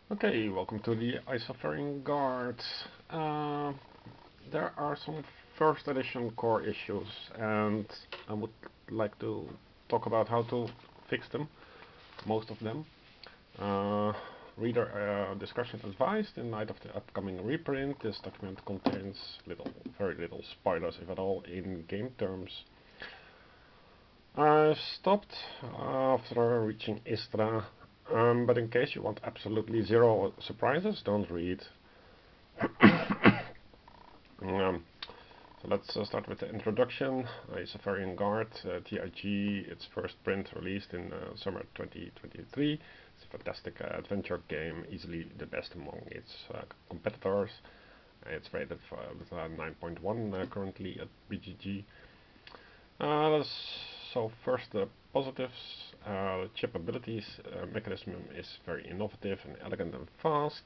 Okay, welcome to the Isofarian Guard. Uh, there are some first edition core issues, and I would like to talk about how to fix them, most of them. Uh, Reader discretion advised in light of the upcoming reprint. This document contains very little spoilers, if at all, in game terms. I stopped after reaching Istra, but in case you want absolutely zero surprises, don't read. Um, so let's start with the introduction. Isofarian Guard, TIG, its first print released in summer 2023. It's a fantastic adventure game, easily the best among its competitors. It's rated with 9.1 currently at BGG. So first the positives. The chip abilities mechanism is very innovative and elegant and fast.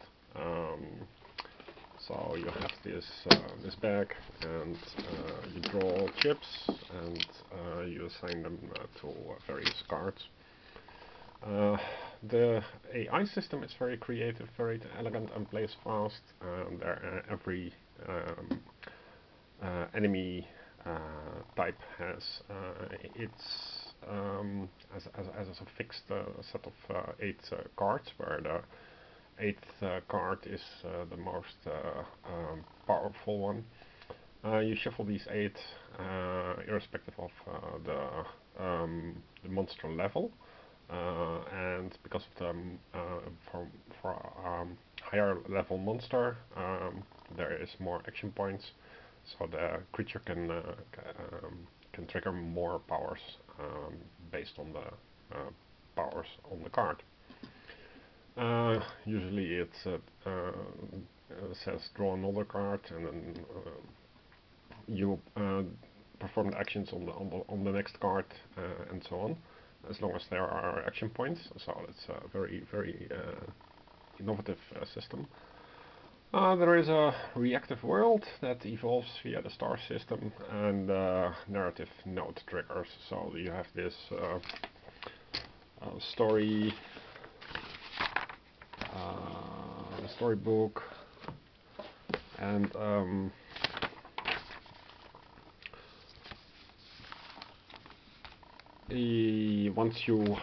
So you have this bag, and you draw chips, and you assign them to various cards. The AI system is very creative, very elegant, and plays fast. Every enemy type has its as a fixed set of 8 cards, where the eighth card is the most powerful one. You shuffle these 8 irrespective of the monster level, and because of the for higher level monster, there is more action points, so the creature can trigger more powers based on the powers on the card. Usually it says draw another card, and then you perform the actions on the next card, and so on, as long as there are action points. So it's a very innovative system. There is a reactive world that evolves via the star system, and narrative node triggers. So you have this story storybook, and once you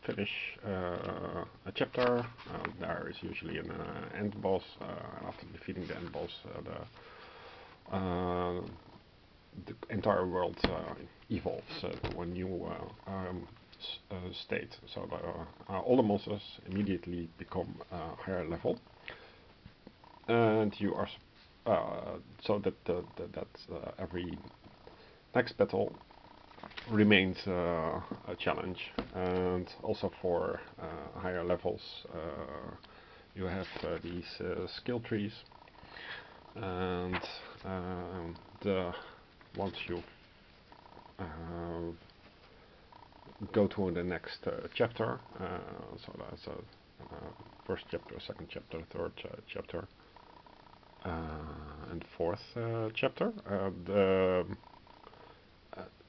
finish a chapter, there is usually an end boss. After defeating the end boss, the entire world evolves to a new state. So all the monsters immediately become higher level, and you are so that every next battle remains a challenge. And also for higher levels, you have these skill trees, and once you go to the next chapter, so that's first chapter, second chapter, third chapter, and fourth chapter,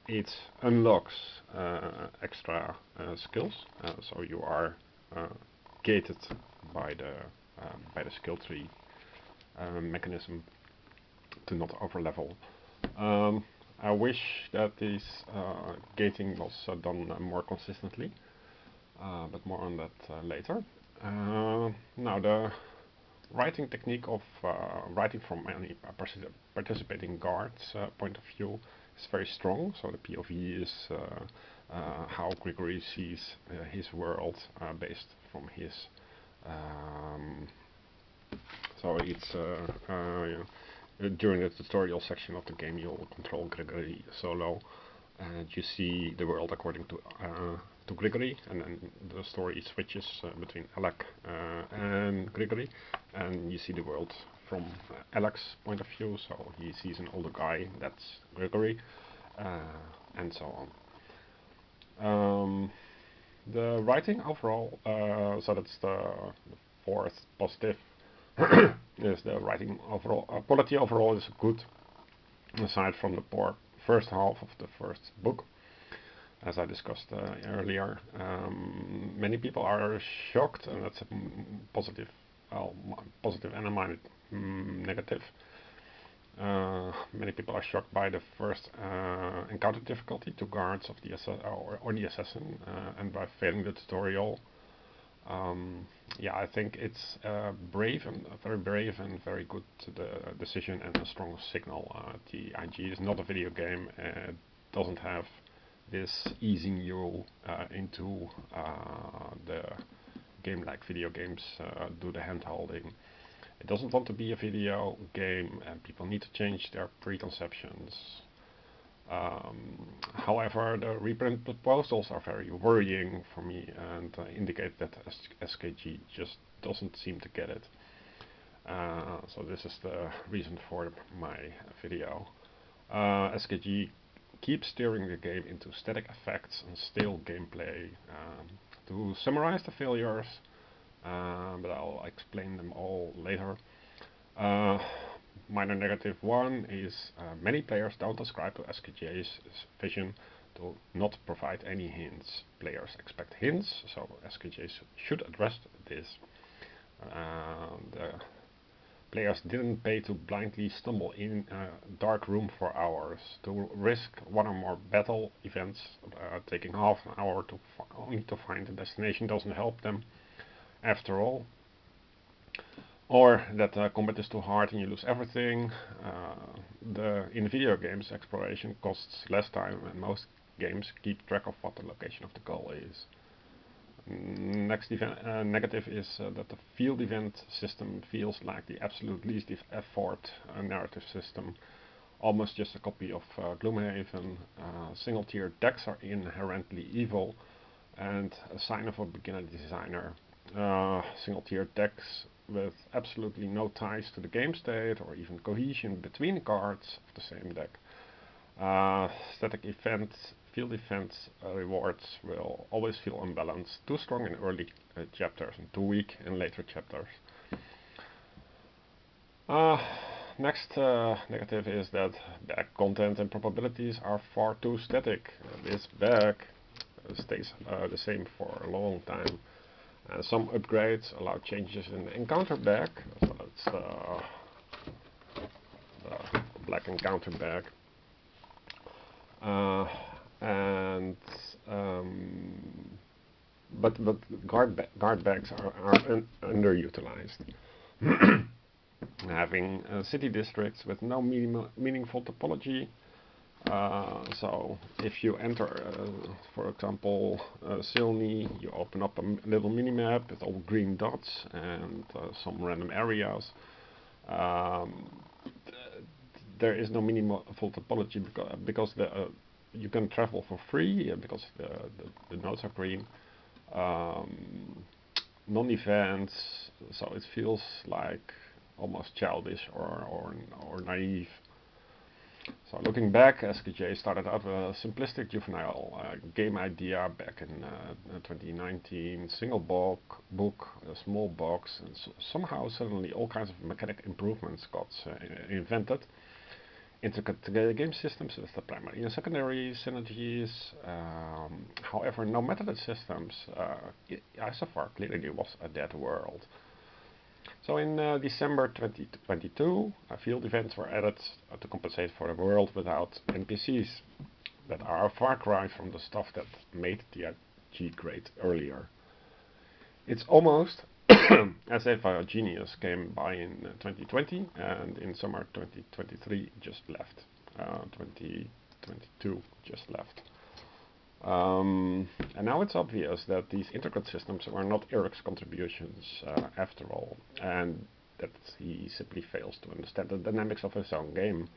it unlocks extra skills. So you are gated by the skill tree mechanism to not overlevel. I wish that this gating was done more consistently, but more on that later. Now the writing technique of writing from any participating guard's point of view is very strong. So the POV is how Grigory sees his world based from his. So it's during the tutorial section of the game, you'll control Grigory solo, and you see the world according to Grigory, and then the story switches between Alec and Grigory, and you see the world from Alec's point of view. So he sees an older guy, that's Grigory, and so on. The writing overall, so that's the fourth positive, is the writing overall. Quality overall is good, aside from the poor first half of the first book. as I discussed earlier. Many people are shocked, and that's a positive, well, positive and a minor negative. Many people are shocked by the first encounter difficulty, 2 guards of the or the assassin, and by failing the tutorial. Yeah, I think it's brave and very brave and very good decision and a strong signal. TIG is not a video game. It doesn't have this easing you into the game like video games do the hand holding. It doesn't want to be a video game, and people need to change their preconceptions. However, the reprint proposals are very worrying for me and indicate that SKG just doesn't seem to get it. So this is the reason for my video. SKG keeps steering the game into static effects and stale gameplay. To summarize the failures, but I'll explain them all later. Minor negative 1 is many players don't ascribe to SKG's vision to not provide any hints. Players expect hints, so SKG should address this. The players didn't pay to blindly stumble in a dark room for hours, to risk one or more battle events taking half an hour to only to find the destination doesn't help them after all. Or that combat is too hard and you lose everything. In video games, exploration costs less time, and most games keep track of what the location of the goal is. Next negative is that the field event system feels like the absolute least effort narrative system. Almost just a copy of Gloomhaven. Single-tier decks are inherently evil and a sign of a beginner designer. Single-tier decks with absolutely no ties to the game state or even cohesion between cards of the same deck. Static field events rewards will always feel unbalanced, too strong in early chapters and too weak in later chapters. Next negative is that bag content and probabilities are far too static. This bag stays the same for a long time. Some upgrades allow changes in the encounter bag, so that's the black encounter bag. But guard bags are underutilized. Having city districts with no meaningful topology. So if you enter, for example, Silny, you open up a little minimap with all green dots and some random areas. There is no meaningful topology because you can travel for free because the nodes are green. Non-events, so it feels like almost childish or naive. So looking back, SKJ started out with a simplistic juvenile game idea back in 2019, single book, a small box, and somehow suddenly all kinds of mechanic improvements got invented. Intricate game systems with the primary and secondary synergies. However, no matter the systems, Isofar clearly was a dead world. So in December 2022, field events were added to compensate for a world without NPCs that are a far cry from the stuff that made TIG great earlier. It's almost as if a genius came by in 2020 and in summer 2023 just left. 2022 just left. And now it's obvious that these integrated systems were not Eric's contributions after all, and that he simply fails to understand the dynamics of his own game.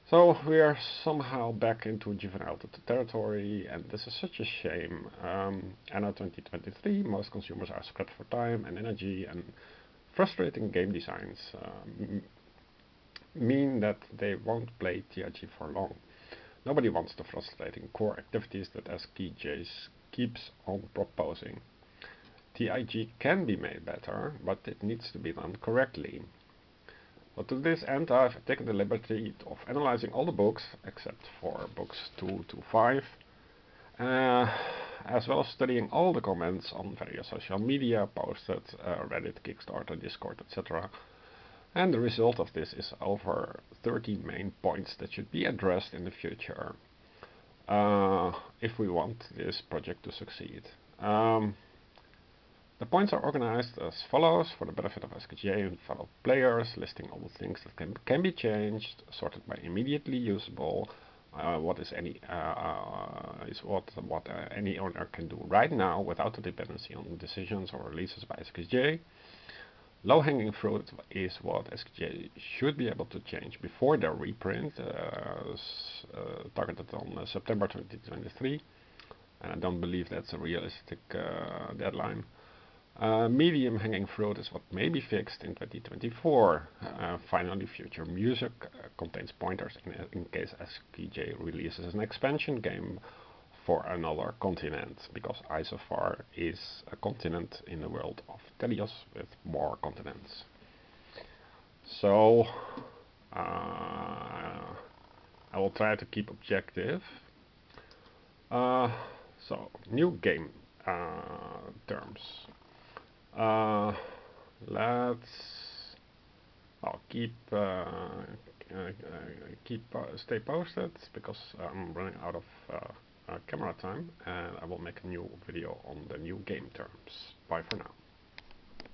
So we are somehow back into juvenile territory, and this is such a shame. Anno 2023, most consumers are strapped for time and energy, and frustrating game designs mean that they won't play TIG for long. Nobody wants the frustrating core activities that SKJ keeps on proposing. TIG can be made better, but it needs to be done correctly. So to this end, I've taken the liberty of analyzing all the books, except for books 2 to 5, as well as studying all the comments on various social media posted, Reddit, Kickstarter, Discord, etc. And the result of this is over 30 main points that should be addressed in the future if we want this project to succeed. The points are organized as follows for the benefit of SKJ and fellow players, listing all the things that can be changed, sorted by immediately usable, what any owner can do right now without the dependency on decisions or releases by SKJ. Low-hanging fruit is what SKJ should be able to change before their reprint, targeted on September 2023, and I don't believe that's a realistic deadline. Medium hanging fruit is what may be fixed in 2024. Finally, future music contains pointers in case SKJ releases an expansion game for another continent, because Isofar is a continent in the world of Telios with more continents. So I will try to keep objective. So new game terms. I'll stay posted because I'm running out of camera time, and I will make a new video on the new game terms. Bye for now.